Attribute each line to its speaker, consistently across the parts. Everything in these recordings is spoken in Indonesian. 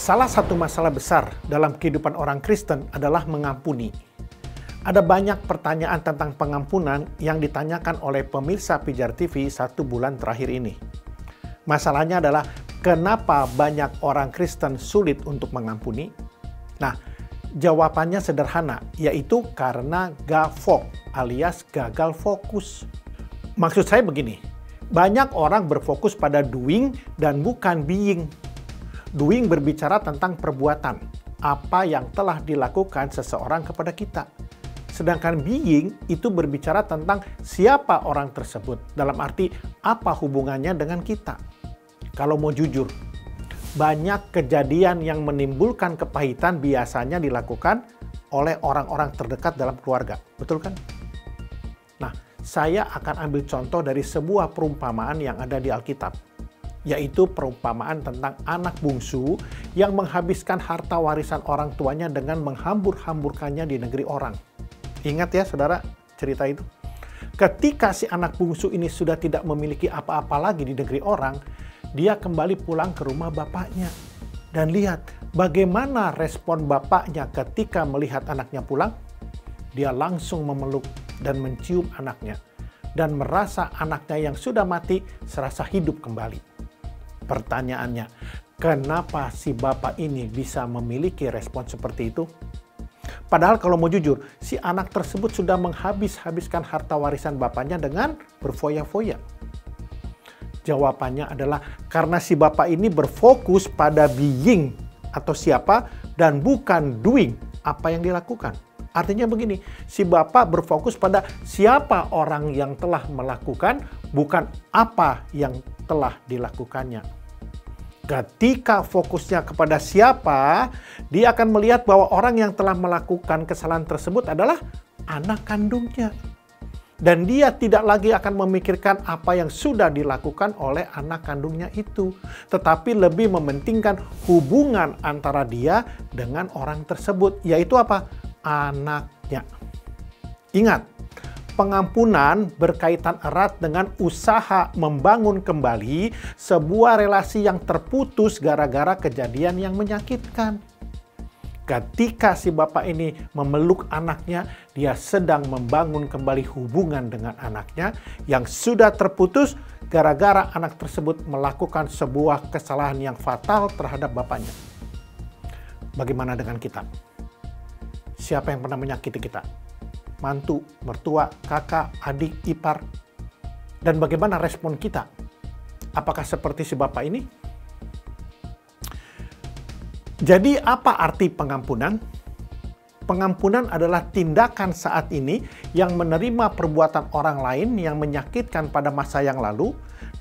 Speaker 1: Salah satu masalah besar dalam kehidupan orang Kristen adalah mengampuni. Ada banyak pertanyaan tentang pengampunan yang ditanyakan oleh pemirsa Pijar TV 1 bulan terakhir ini. Masalahnya adalah kenapa banyak orang Kristen sulit untuk mengampuni? Nah, jawabannya sederhana, yaitu karena gafok alias gagal fokus. Maksud saya begini, banyak orang berfokus pada doing dan bukan being. Doing berbicara tentang perbuatan, apa yang telah dilakukan seseorang kepada kita. Sedangkan being itu berbicara tentang siapa orang tersebut, dalam arti apa hubungannya dengan kita. Kalau mau jujur, banyak kejadian yang menimbulkan kepahitan biasanya dilakukan oleh orang-orang terdekat dalam keluarga. Betul kan? Nah, saya akan ambil contoh dari sebuah perumpamaan yang ada di Alkitab, yaitu perumpamaan tentang anak bungsu yang menghabiskan harta warisan orang tuanya dengan menghambur-hamburkannya di negeri orang. Ingat ya saudara cerita itu? Ketika si anak bungsu ini sudah tidak memiliki apa-apa lagi di negeri orang, dia kembali pulang ke rumah bapaknya. Dan lihat bagaimana respon bapaknya ketika melihat anaknya pulang. Dia langsung memeluk dan mencium anaknya. Dan merasa anaknya yang sudah mati serasa hidup kembali. Pertanyaannya, kenapa si bapak ini bisa memiliki respon seperti itu? Padahal kalau mau jujur, si anak tersebut sudah menghabiskan harta warisan bapaknya dengan berfoya-foya. Jawabannya adalah karena si bapak ini berfokus pada being atau siapa dan bukan doing apa yang dilakukan. Artinya begini, si bapak berfokus pada siapa orang yang telah melakukan, bukan apa yang telah dilakukannya. Ketika fokusnya kepada siapa, dia akan melihat bahwa orang yang telah melakukan kesalahan tersebut adalah anak kandungnya. Dan dia tidak lagi akan memikirkan apa yang sudah dilakukan oleh anak kandungnya itu. Tetapi lebih mementingkan hubungan antara dia dengan orang tersebut. Yaitu apa? Anaknya. Ingat, pengampunan berkaitan erat dengan usaha membangun kembali sebuah relasi yang terputus gara-gara kejadian yang menyakitkan. Ketika si bapak ini memeluk anaknya, dia sedang membangun kembali hubungan dengan anaknya yang sudah terputus gara-gara anak tersebut melakukan sebuah kesalahan yang fatal terhadap bapaknya. Bagaimana dengan kita? Siapa yang pernah menyakiti kita? Mantu, mertua, kakak, adik, ipar. Dan bagaimana respon kita? Apakah seperti si bapak ini? Jadi apa arti pengampunan? Pengampunan adalah tindakan saat ini yang menerima perbuatan orang lain yang menyakitkan pada masa yang lalu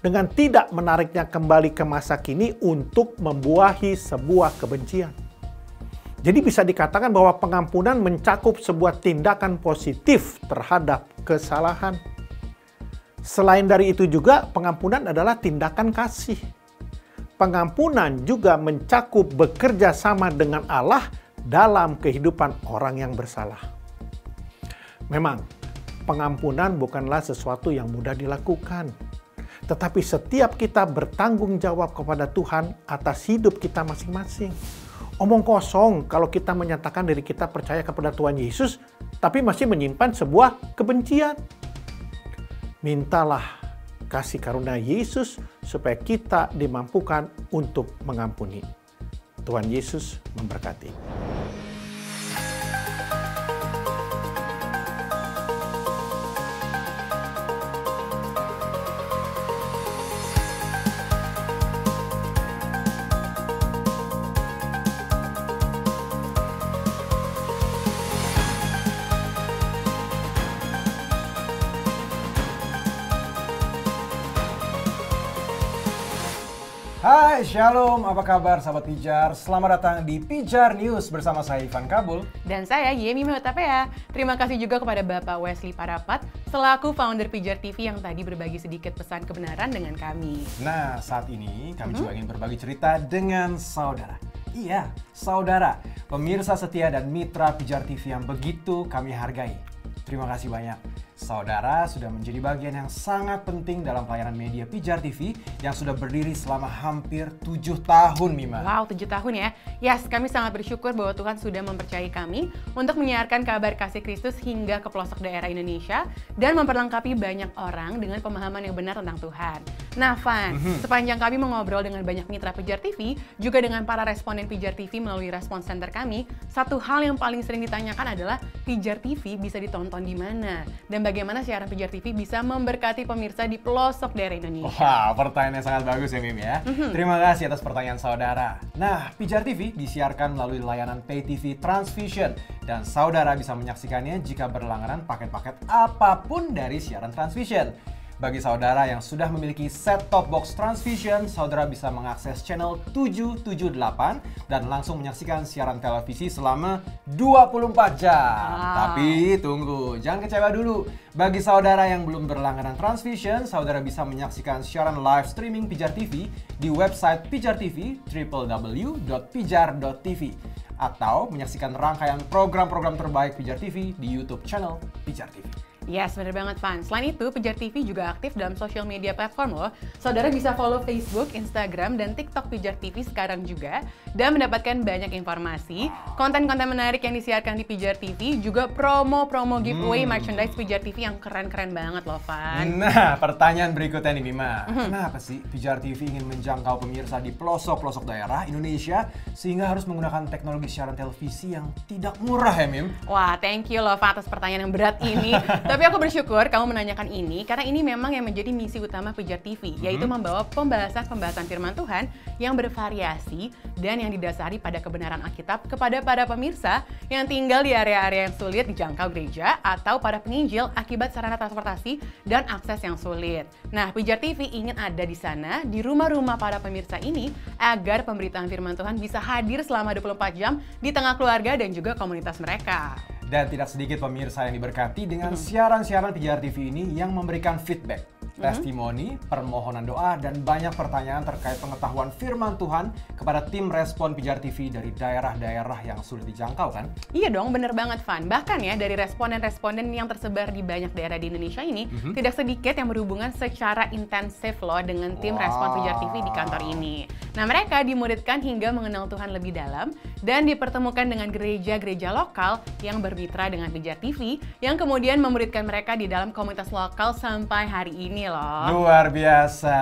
Speaker 1: dengan tidak menariknya kembali ke masa kini untuk membuahi sebuah kebencian. Jadi bisa dikatakan bahwa pengampunan mencakup sebuah tindakan positif terhadap kesalahan. Selain dari itu juga pengampunan adalah tindakan kasih. Pengampunan juga mencakup bekerja sama dengan Allah dalam kehidupan orang yang bersalah. Memang pengampunan bukanlah sesuatu yang mudah dilakukan. Tetapi setiap kita bertanggung jawab kepada Tuhan atas hidup kita masing-masing. Omong kosong kalau kita menyatakan diri kita percaya kepada Tuhan Yesus, tapi masih menyimpan sebuah kebencian. Mintalah kasih karunia Yesus supaya kita dimampukan untuk mengampuni. Tuhan Yesus memberkati.
Speaker 2: Hai, Shalom, apa kabar sahabat Pijar? Selamat datang di Pijar News bersama saya Ivan Kabul.
Speaker 3: Dan saya Yemi Mahutapea. Terima kasih juga kepada Bapak Wesley Parapat, selaku founder Pijar TV yang tadi berbagi sedikit pesan kebenaran dengan kami.
Speaker 2: Nah, saat ini kami juga ingin berbagi cerita dengan saudara. Iya, saudara, pemirsa setia dan mitra Pijar TV yang begitu kami hargai. Terima kasih banyak Saudara sudah menjadi bagian yang sangat penting dalam pelayanan media Pijar TV yang sudah berdiri selama hampir 7 tahun, Mima.
Speaker 3: Wow, 7 tahun ya. Yes, kami sangat bersyukur bahwa Tuhan sudah mempercayai kami untuk menyiarkan kabar kasih Kristus hingga ke pelosok daerah Indonesia dan memperlengkapi banyak orang dengan pemahaman yang benar tentang Tuhan. Nah, Van, sepanjang kami mengobrol dengan banyak mitra Pijar TV, juga dengan para responden Pijar TV melalui respon center kami, satu hal yang paling sering ditanyakan adalah Pijar TV bisa ditonton di mana? Dan bagaimana siaran Pijar TV bisa memberkati pemirsa di pelosok daerah Indonesia?
Speaker 2: Wah, pertanyaan yang sangat bagus ya, Mim ya. Terima kasih atas pertanyaan saudara. Nah, Pijar TV disiarkan melalui layanan Pay TV Transvision dan saudara bisa menyaksikannya jika berlangganan paket-paket apapun dari siaran Transvision. Bagi saudara yang sudah memiliki set-top box Transvision, saudara bisa mengakses channel 778 dan langsung menyaksikan siaran televisi selama 24 jam. Tapi tunggu, jangan kecewa dulu. Bagi saudara yang belum berlangganan Transvision, saudara bisa menyaksikan siaran live streaming Pijar TV di website Pijar TV, www.pijar.tv, atau menyaksikan rangkaian program-program terbaik Pijar TV di YouTube channel Pijar TV.
Speaker 3: Yes, bener banget, Van. Selain itu, Pijar TV juga aktif dalam social media platform loh. Saudara bisa follow Facebook, Instagram, dan TikTok Pijar TV sekarang juga dan mendapatkan banyak informasi, konten-konten menarik yang disiarkan di Pijar TV, juga promo-promo giveaway merchandise Pijar TV yang keren-keren banget loh, Van.
Speaker 2: Nah, pertanyaan berikutnya nih, Mima. Kenapa sih Pijar TV ingin menjangkau pemirsa di pelosok-pelosok daerah Indonesia sehingga harus menggunakan teknologi siaran televisi yang tidak murah ya, Mim?
Speaker 3: Wah, thank you loh, Van, atas pertanyaan yang berat ini. Tapi aku bersyukur kamu menanyakan ini karena ini memang yang menjadi misi utama Pijar TV, yaitu membawa pembahasan-pembahasan firman Tuhan yang bervariasi dan yang didasari pada kebenaran Alkitab kepada para pemirsa yang tinggal di area-area yang sulit dijangkau gereja atau para penginjil akibat sarana transportasi dan akses yang sulit. Nah, Pijar TV ingin ada di sana, di rumah-rumah para pemirsa ini, agar pemberitaan firman Tuhan bisa hadir selama 24 jam di tengah keluarga dan juga komunitas mereka.
Speaker 2: Dan tidak sedikit pemirsa yang diberkati dengan siaran-siaran Pijar TV ini yang memberikan feedback, testimoni, permohonan doa, dan banyak pertanyaan terkait pengetahuan firman Tuhan kepada tim respon Pijar TV dari daerah-daerah yang sulit dijangkau, kan?
Speaker 3: Iya dong, bener banget, Van. Bahkan ya, dari responden-responden yang tersebar di banyak daerah di Indonesia ini, tidak sedikit yang berhubungan secara intensif loh dengan tim respon Pijar TV di kantor ini. Nah, mereka dimuridkan hingga mengenal Tuhan lebih dalam dan dipertemukan dengan gereja-gereja lokal yang bermitra dengan Pijar TV yang kemudian memuridkan mereka di dalam komunitas lokal sampai hari ini loh.
Speaker 2: Luar biasa.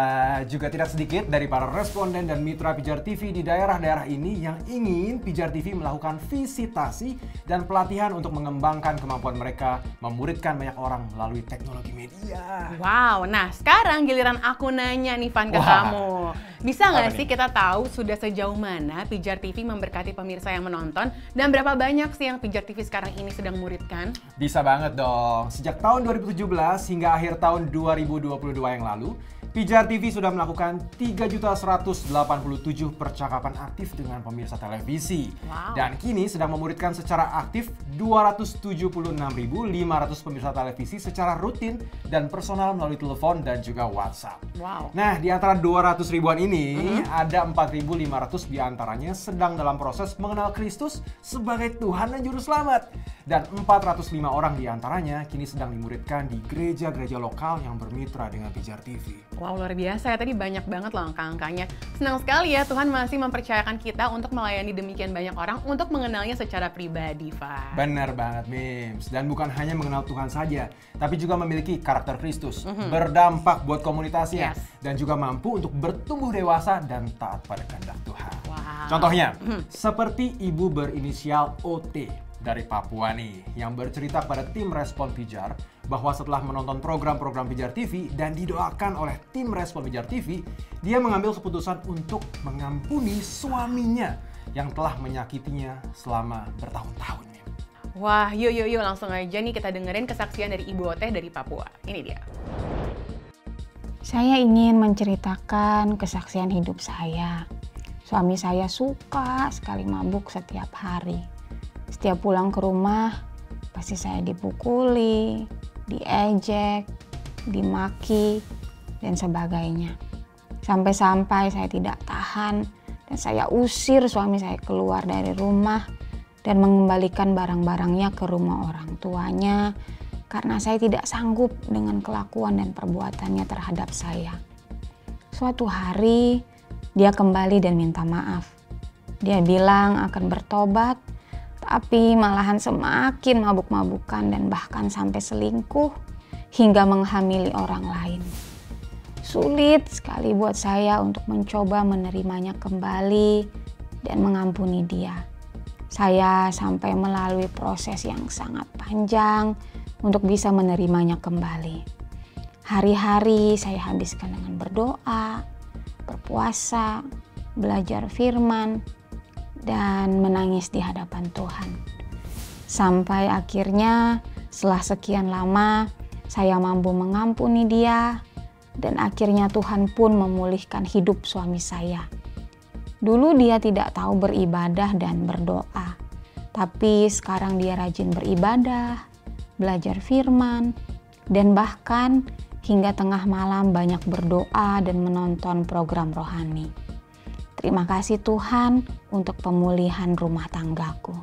Speaker 2: Juga tidak sedikit dari para responden dan mitra Pijar TV di daerah-daerah ini yang ingin Pijar TV melakukan visitasi dan pelatihan untuk mengembangkan kemampuan mereka memuridkan banyak orang melalui teknologi media.
Speaker 3: Wow, nah sekarang giliran aku nanya nih, Van, ke kamu. Bisa nggak sih kita tahu sudah sejauh mana Pijar TV memberkati pemirsa yang menonton dan berapa banyak sih yang Pijar TV sekarang ini sedang muridkan?
Speaker 2: Bisa banget dong. Sejak tahun 2017 hingga akhir tahun 2022 yang lalu, Pijar TV sudah melakukan 3.187 percakapan aktif dengan pemirsa televisi. Dan kini sedang memuridkan secara aktif 276.500 pemirsa televisi secara rutin dan personal melalui telepon dan juga WhatsApp. Nah, di antara 200 ribuan ini, ada 4.500 diantaranya sedang dalam proses mengenal Kristus sebagai Tuhan dan Juru Selamat. Dan 405 orang diantaranya kini sedang dimuridkan di gereja-gereja lokal yang bermitra dengan Pijar TV.
Speaker 3: Wow, luar biasa ya, tadi banyak banget loh angka-angkanya. Senang sekali ya Tuhan masih mempercayakan kita untuk melayani demikian banyak orang untuk mengenalnya secara pribadi, Pak.
Speaker 2: Benar banget, Mims. Dan bukan hanya mengenal Tuhan saja, tapi juga memiliki karakter Kristus, berdampak buat komunitasnya, dan juga mampu untuk bertumbuh dewasa dan taat pada kehendak Tuhan. Contohnya, seperti ibu berinisial OT dari Papua nih, yang bercerita pada tim respon Pijar bahwa setelah menonton program-program Pijar TV dan didoakan oleh tim respon Pijar TV, dia mengambil keputusan untuk mengampuni suaminya yang telah menyakitinya selama bertahun-tahun.
Speaker 3: Wah, yuk langsung aja nih kita dengerin kesaksian dari Ibu Oteh dari Papua. Ini dia.
Speaker 4: Saya ingin menceritakan kesaksian hidup saya. Suami saya suka sekali mabuk setiap hari. Setiap pulang ke rumah, pasti saya dipukuli, diejek, dimaki, dan sebagainya. Sampai-sampai saya tidak tahan dan saya usir suami saya keluar dari rumah dan mengembalikan barang-barangnya ke rumah orang tuanya karena saya tidak sanggup dengan kelakuan dan perbuatannya terhadap saya. Suatu hari dia kembali dan minta maaf. Dia bilang akan bertobat, tapi malahan semakin mabuk-mabukan dan bahkan sampai selingkuh hingga menghamili orang lain. Sulit sekali buat saya untuk mencoba menerimanya kembali dan mengampuni dia. Saya sampai melalui proses yang sangat panjang untuk bisa menerimanya kembali. Hari-hari saya habiskan dengan berdoa, berpuasa, belajar firman, dan menangis di hadapan Tuhan. Sampai akhirnya setelah sekian lama saya mampu mengampuni dia, dan akhirnya Tuhan pun memulihkan hidup suami saya. Dulu dia tidak tahu beribadah dan berdoa, tapi sekarang dia rajin beribadah, belajar firman, dan bahkan hingga tengah malam banyak berdoa dan menonton program rohani. Terima kasih Tuhan untuk pemulihan rumah tanggaku.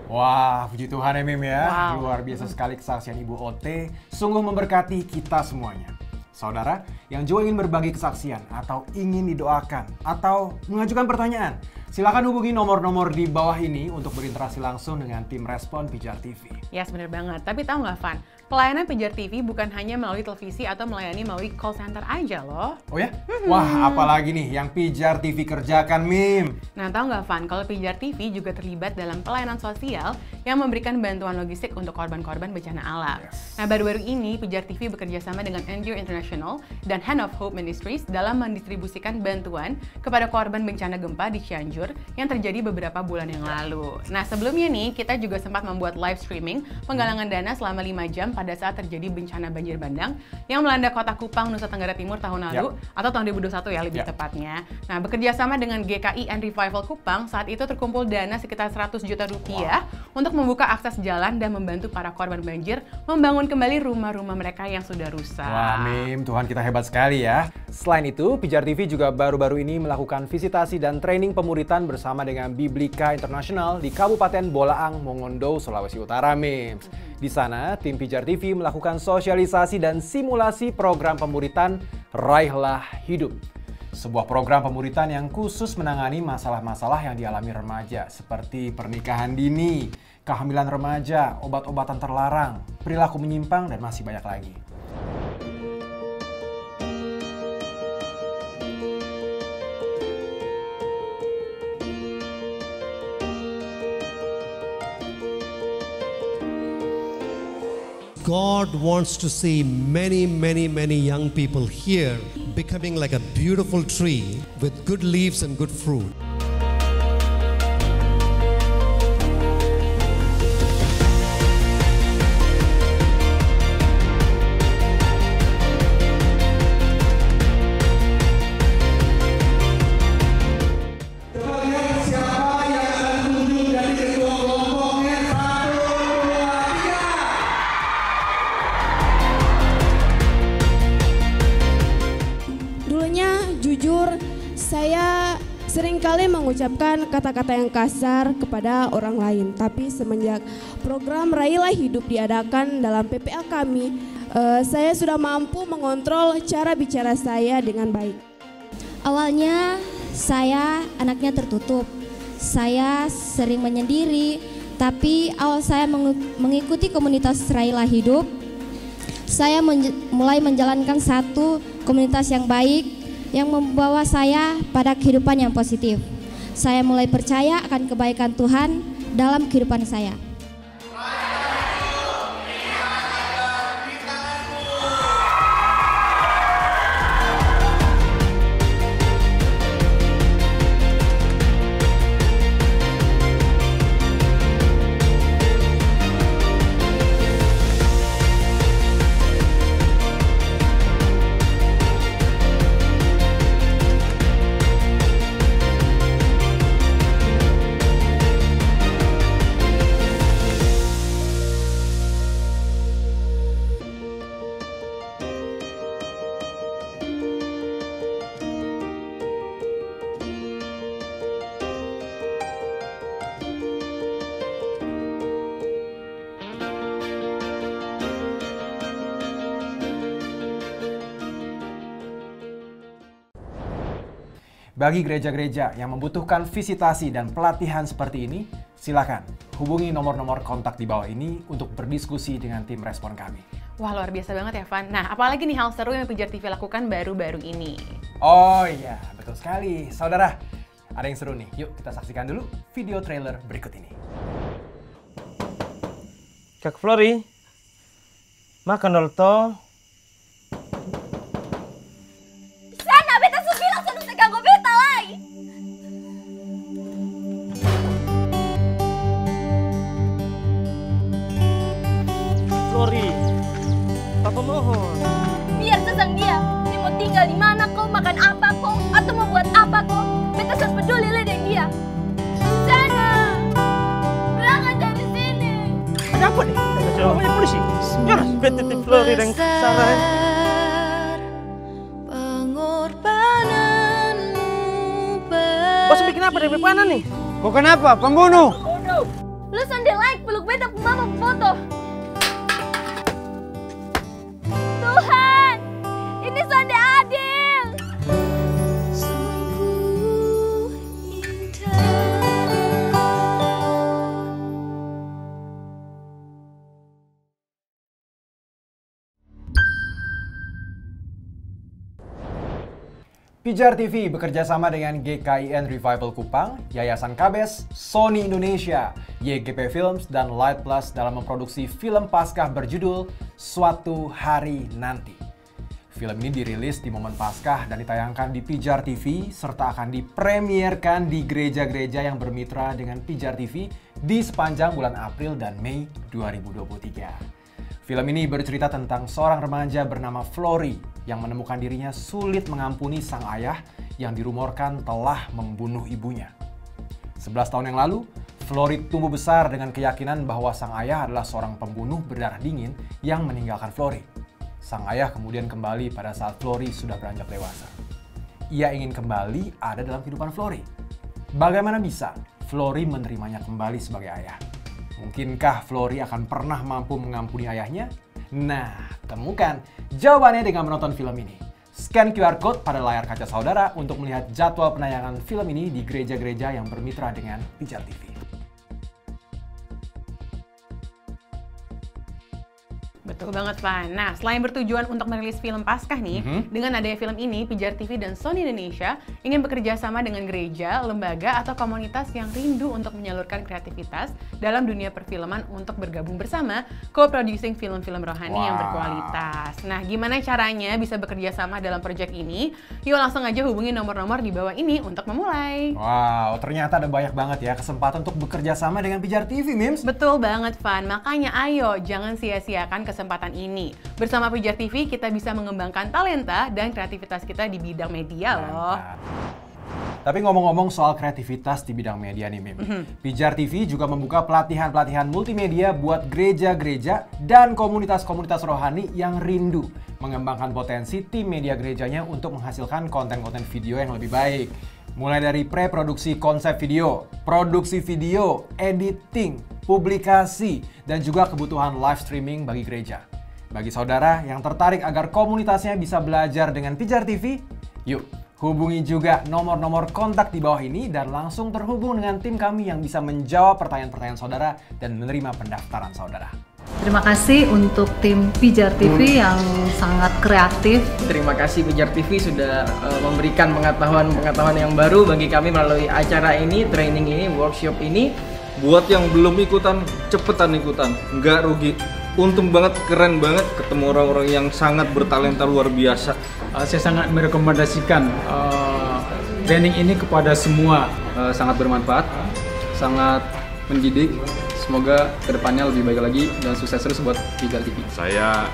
Speaker 2: Wah, puji Tuhan ya Mim ya.
Speaker 3: Wow.
Speaker 2: Luar biasa sekali kesaksian Ibu Ote. Sungguh memberkati kita semuanya. Saudara yang juga ingin berbagi kesaksian atau ingin didoakan atau mengajukan pertanyaan, silakan hubungi nomor-nomor di bawah ini untuk berinteraksi langsung dengan tim Respon Pijar TV.
Speaker 3: Ya, bener banget. Tapi tahu nggak, Van? Pelayanan Pijar TV bukan hanya melalui televisi atau melayani melalui call center aja loh.
Speaker 2: Oh ya? Wah, apalagi nih yang Pijar TV kerjakan, Mim?
Speaker 3: Nah, tahu nggak, Van? Kalau Pijar TV juga terlibat dalam pelayanan sosial yang memberikan bantuan logistik untuk korban-korban bencana alam.
Speaker 2: Yes.
Speaker 3: Nah, baru-baru ini Pijar TV bekerja sama dengan NGO International dan Hand of Hope Ministries dalam mendistribusikan bantuan kepada korban bencana gempa di Cianjur yang terjadi beberapa bulan yang lalu. Nah, sebelumnya nih, kita juga sempat membuat live streaming penggalangan dana selama 5 jam pada saat terjadi bencana banjir bandang yang melanda kota Kupang, Nusa Tenggara Timur tahun lalu, atau tahun 2021 ya lebih tepatnya. Nah, bekerja sama dengan GKI and Revival Kupang, saat itu terkumpul dana sekitar 100 juta rupiah untuk membuka akses jalan dan membantu para korban banjir membangun kembali rumah-rumah mereka yang sudah rusak.
Speaker 2: Wah, Mim, Tuhan kita hebat sekali ya. Selain itu, Pijar TV juga baru-baru ini melakukan visitasi dan training pemuritan bersama dengan Biblika International di Kabupaten Bolaang, Mongondo, Sulawesi Utara, Mim. Di sana, tim Pijar TV melakukan sosialisasi dan simulasi program pemuritan Raihlah Hidup. Sebuah program pemuritan yang khusus menangani masalah-masalah yang dialami remaja seperti pernikahan dini, kehamilan remaja, obat-obatan terlarang, perilaku menyimpang, dan masih banyak lagi.
Speaker 5: God wants to see many young people here becoming like a beautiful tree with good leaves and good fruit.
Speaker 6: Saya seringkali mengucapkan kata-kata yang kasar kepada orang lain. Tapi semenjak program Raihlah Hidup diadakan dalam PPA kami, saya sudah mampu mengontrol cara bicara saya dengan baik.
Speaker 7: Awalnya saya anaknya tertutup. Saya sering menyendiri, tapi awal saya mengikuti komunitas Raihlah Hidup, saya mulai menjalankan satu komunitas yang baik yang membawa saya pada kehidupan yang positif. Saya mulai percaya akan kebaikan Tuhan dalam kehidupan saya.
Speaker 2: Bagi gereja-gereja yang membutuhkan visitasi dan pelatihan seperti ini, silakan hubungi nomor-nomor kontak di bawah ini untuk berdiskusi dengan tim respon kami.
Speaker 3: Wah, luar biasa banget ya, Van. Nah, apalagi nih hal seru yang Pijar TV lakukan baru-baru ini?
Speaker 2: Oh iya, betul sekali. Saudara, ada yang seru nih. Yuk kita saksikan dulu video trailer berikut ini.
Speaker 8: Kak Flori, makan dulu toh.
Speaker 9: Sana, beta sudah bilang sudah ganggu beta lagi.
Speaker 8: Flori, Papa mohon.
Speaker 9: Biar sesang dia. Dia mau tinggal di mana kau, makan apa kau, atau mau buat apa kau. Beta sudah peduli dengan dia. Sana, berangkat dari sini.
Speaker 8: Ada apa nih? Kita coba panggil polisi. Yara, beta tim Flori dan Sarah. Bos bikin apa dari panan nih?
Speaker 10: Kau kenapa? Pembunuh!
Speaker 9: Lu sonde like peluk beta mama foto. Tuhan, ini sonde adil.
Speaker 2: Pijar TV bekerja sama dengan GKIN Revival Kupang, Yayasan Kabes, Sony Indonesia, YGP Films, dan Light Plus dalam memproduksi film Paskah berjudul Suatu Hari Nanti. Film ini dirilis di momen Paskah dan ditayangkan di Pijar TV serta akan dipremierkan di gereja-gereja yang bermitra dengan Pijar TV di sepanjang bulan April dan Mei 2023. Film ini bercerita tentang seorang remaja bernama Flori yang menemukan dirinya sulit mengampuni sang ayah yang dirumorkan telah membunuh ibunya. 11 tahun yang lalu, Flori tumbuh besar dengan keyakinan bahwa sang ayah adalah seorang pembunuh berdarah dingin yang meninggalkan Flori. Sang ayah kemudian kembali pada saat Flori sudah beranjak dewasa. Ia ingin kembali ada dalam kehidupan Flori. Bagaimana bisa Flori menerimanya kembali sebagai ayah? Mungkinkah Flori akan pernah mampu mengampuni ayahnya? Nah, temukan jawabannya dengan menonton film ini. Scan QR Code pada layar kaca saudara untuk melihat jadwal penayangan film ini di gereja-gereja yang bermitra dengan Pijar TV.
Speaker 3: Betul banget, Van. Nah, selain bertujuan untuk merilis film Paskah nih, dengan adanya film ini, Pijar TV dan Sony Indonesia ingin bekerja sama dengan gereja, lembaga, atau komunitas yang rindu untuk menyalurkan kreativitas dalam dunia perfilman untuk bergabung bersama co-producing film-film rohani yang berkualitas. Nah, gimana caranya bisa bekerja sama dalam proyek ini? Yuk langsung aja hubungi nomor-nomor di bawah ini untuk memulai.
Speaker 2: Wow, ternyata ada banyak banget ya kesempatan untuk bekerja sama dengan Pijar TV, Mims.
Speaker 3: Betul banget, Van. Makanya ayo, jangan sia-siakan kesempatan ini. Bersama Pijar TV, kita bisa mengembangkan talenta dan kreativitas kita di bidang media loh.
Speaker 2: Tapi ngomong-ngomong soal kreativitas di bidang media nih, Mim. Pijar TV juga membuka pelatihan-pelatihan multimedia buat gereja-gereja dan komunitas-komunitas rohani yang rindu mengembangkan potensi tim media gerejanya untuk menghasilkan konten-konten video yang lebih baik. Mulai dari pre-produksi konsep video, produksi video, editing, publikasi, dan juga kebutuhan live streaming bagi gereja. Bagi saudara yang tertarik agar komunitasnya bisa belajar dengan Pijar TV, yuk hubungi juga nomor-nomor kontak di bawah ini dan langsung terhubung dengan tim kami yang bisa menjawab pertanyaan-pertanyaan saudara dan menerima pendaftaran saudara.
Speaker 11: Terima kasih untuk tim Pijar TV yang sangat kreatif.
Speaker 12: Terima kasih Pijar TV sudah memberikan pengetahuan yang baru bagi kami melalui acara ini, training ini, workshop ini.
Speaker 13: Buat yang belum ikutan, cepetan ikutan, nggak rugi. Untung banget, keren banget, ketemu orang-orang yang sangat bertalenta luar biasa.
Speaker 14: Saya sangat merekomendasikan training ini kepada semua.
Speaker 13: Sangat bermanfaat, sangat mendidik. Semoga kedepannya lebih baik lagi dan sukses terus buat Pijar TV.
Speaker 15: Saya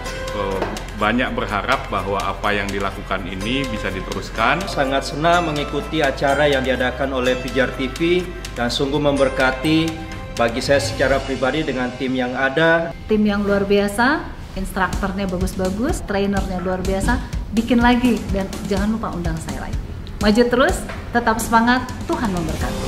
Speaker 15: banyak berharap bahwa apa yang dilakukan ini bisa diteruskan.
Speaker 16: Sangat senang mengikuti acara yang diadakan oleh Pijar TV dan sungguh memberkati bagi saya secara pribadi dengan tim yang ada.
Speaker 11: Tim yang luar biasa, instrukturnya bagus-bagus, trainernya luar biasa, bikin lagi dan jangan lupa undang saya lagi. Maju terus, tetap semangat, Tuhan memberkati.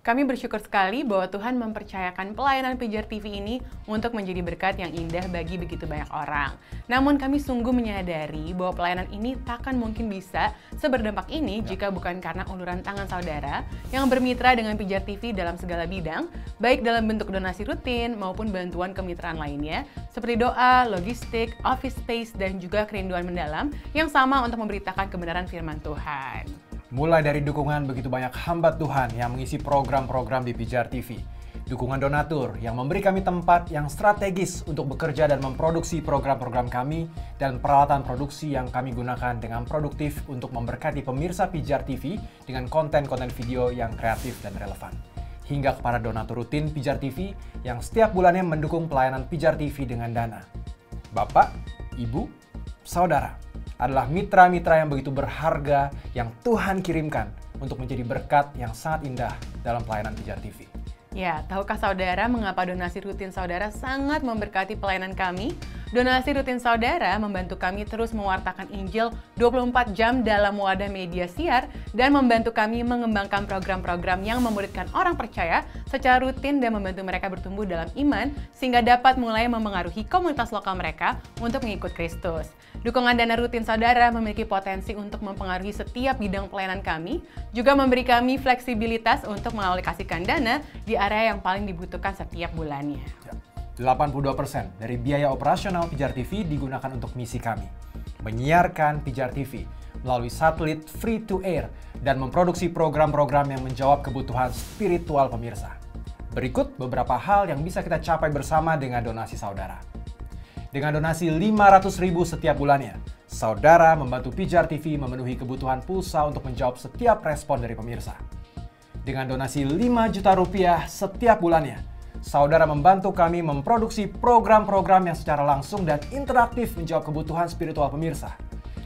Speaker 3: Kami bersyukur sekali bahwa Tuhan mempercayakan pelayanan Pijar TV ini untuk menjadi berkat yang indah bagi begitu banyak orang. Namun kami sungguh menyadari bahwa pelayanan ini takkan mungkin bisa seberdampak ini jika bukan karena uluran tangan saudara yang bermitra dengan Pijar TV dalam segala bidang, baik dalam bentuk donasi rutin maupun bantuan kemitraan lainnya, seperti doa, logistik, office space, dan juga kerinduan mendalam yang sama untuk memberitakan kebenaran firman Tuhan.
Speaker 2: Mulai dari dukungan begitu banyak hamba Tuhan yang mengisi program-program di Pijar TV. Dukungan donatur yang memberi kami tempat yang strategis untuk bekerja dan memproduksi program-program kami dan peralatan produksi yang kami gunakan dengan produktif untuk memberkati pemirsa Pijar TV dengan konten-konten video yang kreatif dan relevan. Hingga kepada donatur rutin Pijar TV yang setiap bulannya mendukung pelayanan Pijar TV dengan dana. Bapak, Ibu, Saudara adalah mitra-mitra yang begitu berharga yang Tuhan kirimkan untuk menjadi berkat yang sangat indah dalam pelayanan Pijar TV.
Speaker 3: Ya, tahukah saudara mengapa donasi rutin saudara sangat memberkati pelayanan kami? Donasi rutin saudara membantu kami terus mewartakan Injil 24 jam dalam wadah media siar dan membantu kami mengembangkan program-program yang memuridkan orang percaya secara rutin dan membantu mereka bertumbuh dalam iman sehingga dapat mulai memengaruhi komunitas lokal mereka untuk mengikut Kristus. Dukungan dana rutin saudara memiliki potensi untuk mempengaruhi setiap bidang pelayanan kami, juga memberi kami fleksibilitas untuk mengalokasikan dana di area yang paling dibutuhkan setiap bulannya.
Speaker 2: 82% dari biaya operasional Pijar TV digunakan untuk misi kami, menyiarkan Pijar TV melalui satelit free to air dan memproduksi program-program yang menjawab kebutuhan spiritual pemirsa. Berikut beberapa hal yang bisa kita capai bersama dengan donasi saudara. Dengan donasi 500.000 setiap bulannya, saudara membantu Pijar TV memenuhi kebutuhan pulsa untuk menjawab setiap respon dari pemirsa. Dengan donasi 5 juta rupiah setiap bulannya, saudara membantu kami memproduksi program-program yang secara langsung dan interaktif menjawab kebutuhan spiritual pemirsa.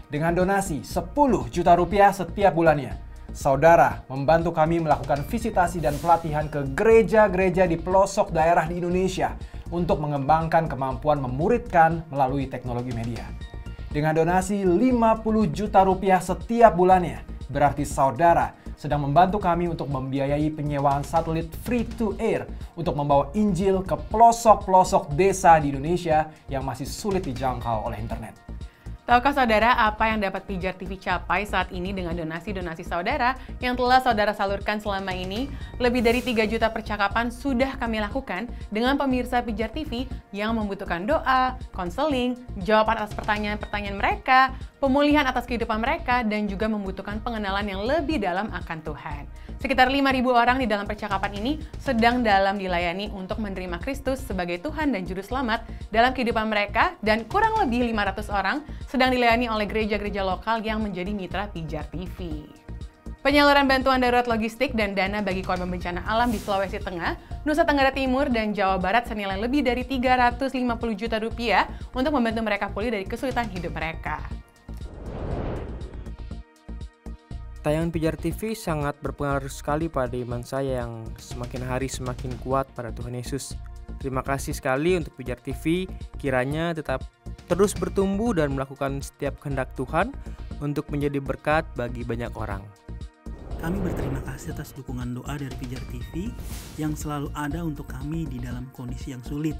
Speaker 2: Dengan donasi 10 juta rupiah setiap bulannya, saudara membantu kami melakukan visitasi dan pelatihan ke gereja-gereja di pelosok daerah di Indonesia untuk mengembangkan kemampuan memuridkan melalui teknologi media. Dengan donasi 50 juta rupiah setiap bulannya, berarti saudara sedang membantu kami untuk membiayai penyewaan satelit free to air untuk membawa Injil ke pelosok-pelosok desa di Indonesia yang masih sulit dijangkau oleh internet.
Speaker 3: Tahukah saudara apa yang dapat Pijar TV capai saat ini dengan donasi-donasi saudara yang telah saudara salurkan selama ini? Lebih dari 3 juta percakapan sudah kami lakukan dengan pemirsa Pijar TV yang membutuhkan doa, konseling, jawaban atas pertanyaan-pertanyaan mereka, pemulihan atas kehidupan mereka, dan juga membutuhkan pengenalan yang lebih dalam akan Tuhan. Sekitar 5.000 orang di dalam percakapan ini sedang dalam dilayani untuk menerima Kristus sebagai Tuhan dan Juru Selamat dalam kehidupan mereka, dan kurang lebih 500 orang sedang dilayani oleh gereja-gereja lokal yang menjadi mitra Pijar TV. Penyaluran bantuan darurat logistik dan dana bagi korban bencana alam di Sulawesi Tengah, Nusa Tenggara Timur, dan Jawa Barat senilai lebih dari 350 juta rupiah untuk membantu mereka pulih dari kesulitan hidup mereka.
Speaker 10: Tayangan Pijar TV sangat berpengaruh sekali pada iman saya yang semakin hari semakin kuat pada Tuhan Yesus. Terima kasih sekali untuk Pijar TV, kiranya tetap terus bertumbuh dan melakukan setiap kehendak Tuhan untuk menjadi berkat bagi banyak orang.
Speaker 17: Kami berterima kasih atas dukungan doa dari Pijar TV yang selalu ada untuk kami di dalam kondisi yang sulit,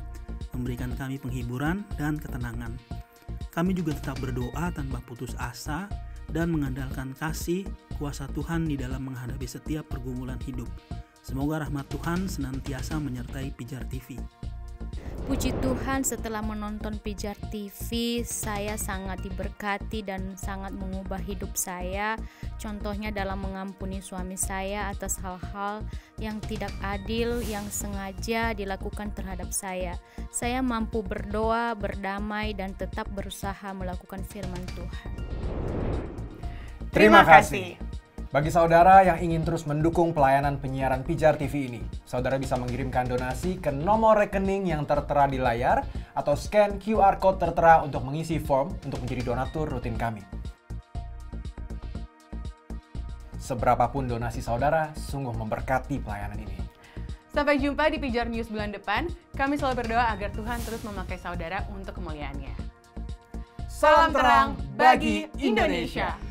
Speaker 17: memberikan kami penghiburan dan ketenangan. Kami juga tetap berdoa tanpa putus asa dan mengandalkan kasih kuasa Tuhan di dalam menghadapi setiap pergumulan hidup. Semoga rahmat Tuhan senantiasa menyertai Pijar TV.
Speaker 18: Puji Tuhan, setelah menonton Pijar TV, saya sangat diberkati dan sangat mengubah hidup saya. Contohnya dalam mengampuni suami saya atas hal-hal yang tidak adil yang sengaja dilakukan terhadap saya. Saya mampu berdoa, berdamai, dan tetap berusaha melakukan firman Tuhan.
Speaker 2: Terima kasih. Bagi saudara yang ingin terus mendukung pelayanan penyiaran Pijar TV ini, saudara bisa mengirimkan donasi ke nomor rekening yang tertera di layar atau scan QR Code tertera untuk mengisi form untuk menjadi donatur rutin kami. Seberapapun donasi saudara, sungguh memberkati pelayanan ini.
Speaker 3: Sampai jumpa di Pijar News bulan depan. Kami selalu berdoa agar Tuhan terus memakai saudara untuk kemuliaannya. Salam terang bagi Indonesia.